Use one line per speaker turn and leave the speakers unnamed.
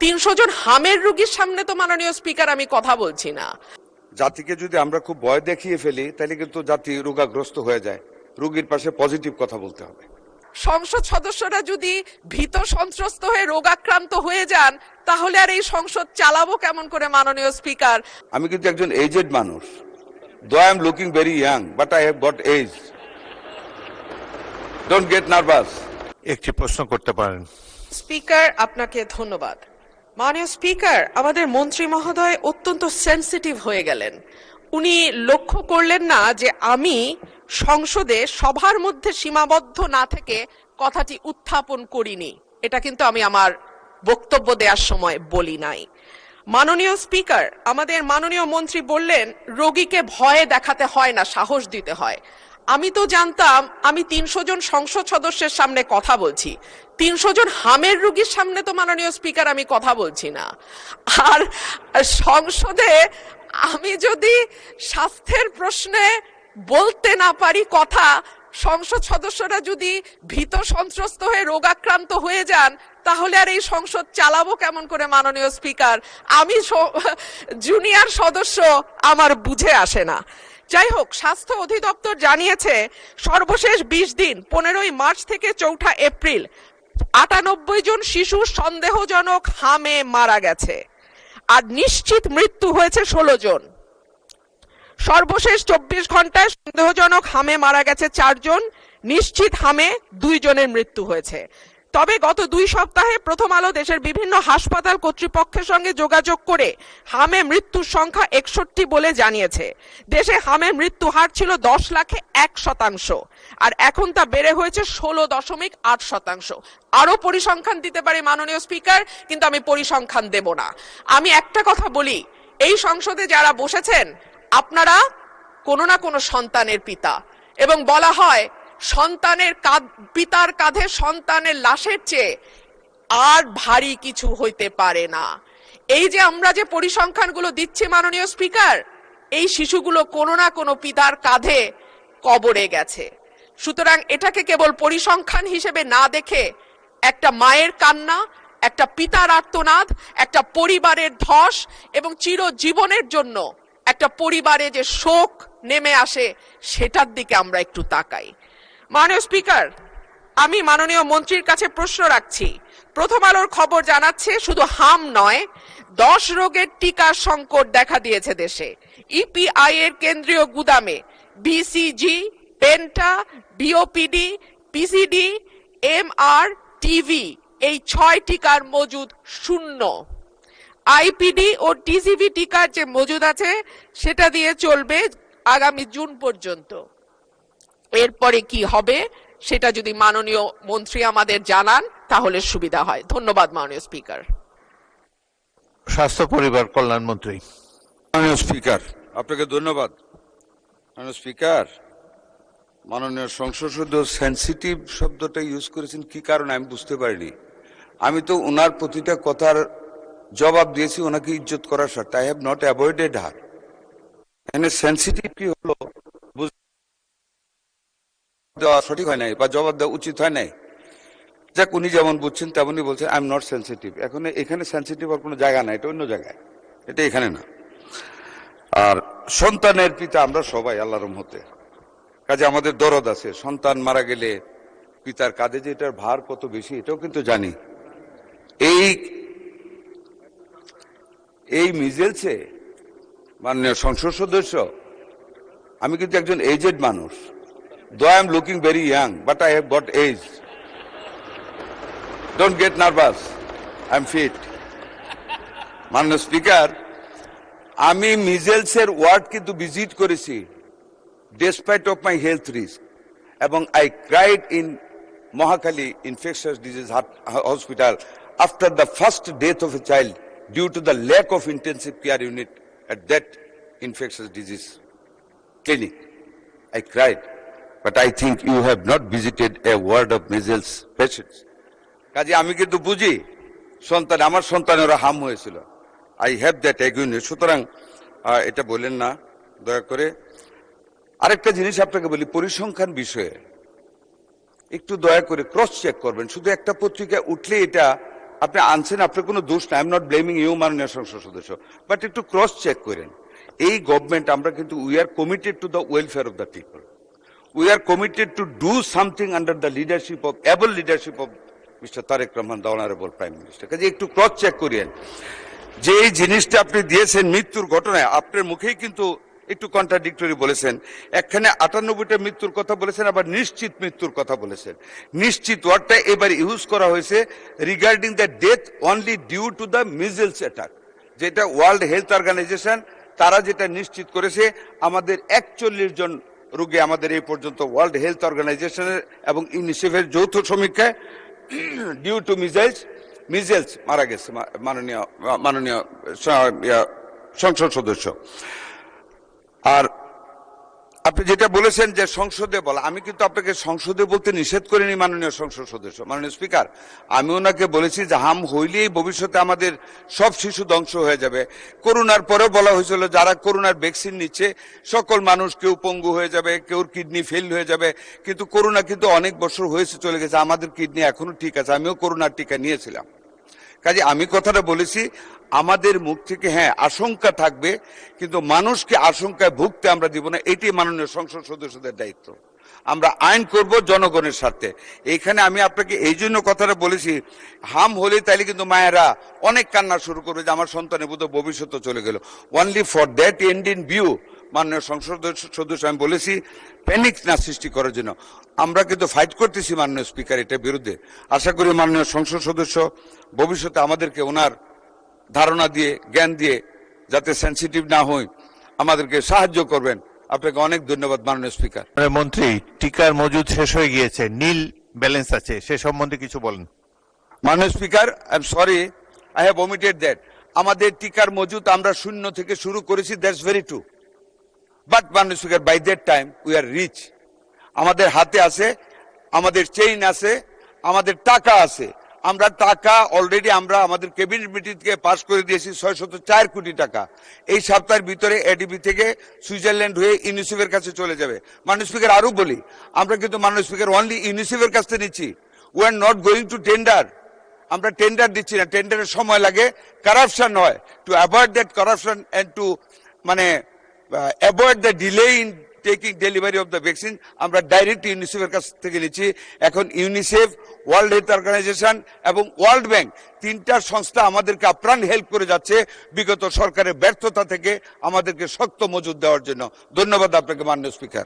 300 জন হামের রোগীর সামনে তো মাননীয় স্পিকার আমি কথা বলছি না।
জাতিকে যদি আমরা খুব ভয় দেখিয়ে ফেলি তাহলে কিন্তু জাতি রোগাগ্রস্ত হয়ে যায়। রোগীর পাশে পজিটিভ কথা বলতে হবে।
সংসদ সদস্যরা যদি ভীত সন্ত্রস্ত হয়ে রোগাক্রান্ত হয়ে যান তাহলে আর এই সংসদ চালাবো কেমন করে মাননীয় স্পিকার?
আমি কিন্তু একজন এজেড মানুষ, though I am looking very young but I have got age. Don't get nervous.
একটি প্রশ্ন করতে পারেন।
স্পিকার, আপনাকে ধন্যবাদ। মাননীয় স্পিকার, আমাদের মন্ত্রী মহোদয় অত্যন্ত সেনসিটিভ হয়ে গেলেন। উনি লক্ষ্য করলেন না যে আমি সংসদে সবার মধ্যে সীমাবদ্ধ না থেকে কথাটি উত্থাপন করিনি। এটা কিন্তু আমি আমার বক্তব্য দেওয়ার সময় বলি নাই। মাননীয় স্পিকার, আমাদের মাননীয় মন্ত্রী বললেন রোগীকে ভয়ে দেখাতে হয় না, সাহস দিতে হয়। আমি তো জানতাম আমি 300 জন সংসদ সদস্যের সামনে কথা বলছি, 300 জন হামের রোগীর সামনে তো মাননীয় স্পিকার আমি কথা বলছি না। আর সংসদে আমি যদি স্বাস্থ্যের প্রশ্নে বলতে না পারি কথা, সংসদ সদস্যরা যদি ভীত সন্ত্রস্ত হয়ে রোগাক্রান্ত হয়ে যান তাহলে আর এই সংসদ চালাবো কেমন করে মাননীয় স্পিকার? আমি জুনিয়র সদস্য, আমার বুঝে আসে না। যাই হোক, স্বাস্থ্য অধিদপ্তর জানিয়েছে সর্বশেষ 20 দিন 15ই মার্চ থেকে 4 এপ্রিল 98 জন শিশু সন্দেহজনক হামে মারা গেছে আর নিশ্চিত মৃত্যু হয়েছে 16 জন। সর্বশেষ 24 ঘন্টায় সন্দেহজনক হামে মারা গেছে 4 জন, নিশ্চিত হামে 2 জনের মৃত্যু হয়েছে। তবে গত 2 সপ্তাহে প্রথম আলো দেশের বিভিন্ন হাসপাতাল কর্তৃপক্ষের সঙ্গে যোগাযোগ করে হামে মৃত্যুর সংখ্যা 61 বলে জানিয়েছে। দেশে হামে মৃত্যু হার ছিল 10 লাখে 1% আর এখন তা বেড়ে হয়েছে 16.8%। আরো পরিসংখ্যান দিতে পারি মাননীয় স্পিকার, কিন্তু আমি পরিসংখ্যান দেব না। আমি একটা কথা বলি, এই সংসদে যারা বসেছেন আপনারা কোনো না কোনো সন্তানের পিতা, এবং বলা হয় সন্তানের পিতার কাঁধে সন্তানের লাশের চেয়ে আর ভারী কিছু হইতে পারে না। এই যে আমরা যে পরিসংখ্যানগুলো দিচ্ছি মাননীয় স্পিকার, এই শিশুগুলো কোনো না কোনো পিতার কাঁধে কবরে গেছে। সুতরাং এটাকে কেবল পরিসংখ্যান হিসেবে না দেখে একটা মায়ের কান্না, একটা পিতার আর্তনাদ, একটা পরিবারের ধস এবং চিরজীবনের জন্য একটা পরিবারে যে শোক নেমে আসে সেটার দিকে আমরা একটু তাকাই। মাননীয় স্পিকার, আমি মাননীয় মন্ত্রীর কাছে প্রশ্ন রাখছি। প্রথম আলোর খবর জানাচ্ছে শুধু হাম নয়, 10 রোগের টিকার সংকট দেখা দিয়েছে দেশে। ইপিআই এর কেন্দ্রীয় গুদামে BCG, penta, BOPD, PCD, MR, TV এই 6 টিকার মজুদ শূন্য। আইপিডি ও টিসিভি টিকার যে মজুদ আছে সেটা দিয়ে চলবে আগামী জুন পর্যন্ত। এরপরে কি হবে সেটা যদি মাননীয় মন্ত্রী আমাদের জানান তাহলে সুবিধা হয়। ধন্যবাদ মাননীয় স্পিকার।
স্বাস্থ্য পরিবার কল্যাণ মন্ত্রী।
মাননীয় স্পিকার, আপনাকে ধন্যবাদ। মাননীয় স্পিকার, মাননীয় সংসদ সদস্য সেনসিটিভ শব্দটা ইউজ করেছেন কি কারণে আমি বুঝতে পারিনি। আমি তো ওনার প্রতিটা কথার জবাব দিয়েছি ওনাকে ইজ্জত করার স্বার্থে। আই হ্যাভ নট অ্যাভয়েডেড হার। এখানে সেনসিটিভ কি হলো দেওয়া সঠিক হয় নাই বা জবাব দেওয়া উচিত হয় নাই। যাক, উনি যেমন বুঝছেন তেমনই বলছেন। I am not sensitive. এখানে সেনসিটিভ হওয়ার কোনো জায়গা নাই, এটা অন্য জায়গায়, এটা এখানে না। আর সন্তানের পিতা আমরা সবাই আল্লাহর রহমতে, কাজে আমাদের দরদ আছে। সন্তান মারা গেলে পিতার কাঁধে যে এটার ভার কত বেশি এটাও কিন্তু জানি। এই মিজেলসে মাননীয় সংসদ সদস্য, আমি কিন্তু একজন এজেড মানুষ, though I am looking very young but I have got age. Don't get nervous, I am fit. মাননীয় স্পিকার, আমি মিজেলসের ওয়ার্ড কিন্তু ভিজিট করেছি despite of my health risk, এবং I cried in Mohakhali infectious disease hospital after the first death of a child due to the lack of intensive care unit at that infectious disease clinic. I cried, but I think you have not visited a ward of measles patients. কাজে আমি কিন্তু বুঝি আমার সন্তানেরা হাম হয়েছিল। I have that awareness. সুতরাং এটা বলেন না দয়া করে। আরেকটা জিনিস আপনাকে বলি, পরিসংখ্যান বিষয়ে একটু দয়া করে ক্রস চেক করবেন। শুধু একটা পত্রিকায় উঠলে এটা আপনি আনছেন, আপনার কোনো দোষ নাই, I am not blaming you মাননীয় সংসদ সদস্য, বাট একটু ক্রস চেক করেন। এই গভর্নমেন্ট আমরা কিন্তু we are committed to the welfare of the people, we are committed to do something under the leadership of able leadership of mister Tarique Rahman, the honourable prime minister. কাজে একটু cross check করিয়েন যে এই জিনিসটা আপনি দিয়েছেন মৃত্যুর ঘটনায়, আপনার মুখেই কিন্তু একটু কন্ট্রাডিক্টরি বলেছেন। একখানে 98টা মৃত্যুর কথা বলেছেন, আবার নিশ্চিত মৃত্যুর কথা বলেছেন। নিশ্চিত ওয়ার্ডটা এবার ইউজ করা হয়েছে regarding the death only due to the measles attack, যেটা ওয়ার্ল্ড হেলথ অর্গানাইজেশন তারা যেটা নিশ্চিত করেছে আমাদের 41 জন রোগী আমাদের এই পর্যন্ত ওয়ার্ল্ড হেলথ অর্গানাইজেশনের এবং ইউনিসেফের যৌথ সমীক্ষায় ডিউ টু মিজেলস মারা গেছে মাননীয় সংসদ সদস্য। আর আপনি যেটা বলেছেন যে সংসদে বলা, আমি কিন্তু আপনাকে সংসদে বলতে নিষেধ করিনি মাননীয় সংসদ সদস্য। মাননীয় স্পিকার, আমি ওনাকে বলেছি যে হাম হইলেই ভবিষ্যতে আমাদের সব শিশু ধ্বংস হয়ে যাবে। করোনার পরেও বলা হয়েছিল যারা করোনার ভ্যাকসিন নিচ্ছে সকল মানুষ, কেউ পঙ্গু হয়ে যাবে, কেউ কিডনি ফেল হয়ে যাবে, কিন্তু করোনা কিন্তু অনেক বছর হয়েছে চলে গেছে, আমাদের কিডনি এখনো ঠিক আছে, আমিও করোনার টিকা নিয়েছিলাম। কাজে আমি কথাটা বলেছি আমাদের মুখ থেকে হ্যাঁ আশঙ্কা থাকবে, কিন্তু মানুষকে আশঙ্কায় ভুগতে আমরা দিব না, এটি মাননীয় সংসদ সদস্যদের দায়িত্ব। আমরা আইন করব জনগণের স্বার্থে। এইখানে আমি আপনাকে এই জন্য কথাটা বলেছি, হাম হলে তাইলে কিন্তু মায়েরা অনেক কান্না শুরু করবে যে আমার সন্তানের বোধ ভবিষ্যৎ চলে গেল। Only for that end in view মাননীয় সংসদ সদস্য আমি বলেছি প্যানিক না সৃষ্টি করার জন্য। আমরা কিন্তু ফাইট করতেছি মাননীয় স্পিকার এটার বিরুদ্ধে। আশা করি মাননীয় সংসদ সদস্য ভবিষ্যতে আমাদেরকে ওনার ধারণা দিয়ে, জ্ঞান দিয়ে যাতে সেন্সিটিভ না হই আমাদেরকে সাহায্য করবেন। আপনাকে অনেক ধন্যবাদ মাননীয় স্পিকার।
মন্ত্রী, টিকার মজুদ শেষ হয়ে গিয়েছে, নীল ব্যালেন্স আছে, সে সম্বন্ধে কিছু বলেন।
মাননীয় speaker, I am sorry, I have omitted that. আমাদের টিকার মজুদ আমরা শূন্য থেকে শুরু করেছি, দ্যাটস ভেরি ট্রু, বাট মাননীয় speaker by that time we are rich. আমাদের হাতে আছে, আমাদের চেইন আছে, আমাদের টাকা আছে। আমরা টাকা অলরেডি আমরা আমাদের ক্যাবিনেট মিটিং থেকে পাস করে দিয়েছি 604 কোটি টাকা। এই সপ্তাহের ভিতরে এডিবি থেকে সুইজারল্যান্ড হয়ে ইউনিসেফের কাছে চলে যাবে। মাননীয় স্পিকার আরো বলি, আমরা কিন্তু মাননীয় স্পিকার অনলি ইউনিসেফের কাছ থেকে নিচ্ছি, we are not going to tender. আমরা টেন্ডার দিচ্ছি না, টেন্ডারের সময় লাগে, কারাপশন হয়। To avoid that corruption and to avoid the delay in taking delivery of the vaccine আমরা ডাইরেক্ট ইউনিসেফের কাছ থেকে নিচ্ছি। এখন ইউনিসেফ, ওয়ার্ল্ড হেলথ অর্গানাইজেশন এবং ওয়ার্ল্ড ব্যাংক তিনটা সংস্থা আমাদেরকে আপ্রাণ হেল্প করে যাচ্ছে বিগত সরকারের ব্যর্থতা থেকে আমাদেরকে শক্ত মজুদ দেওয়ার জন্য। ধন্যবাদ আপনাকে মাননীয় স্পিকার।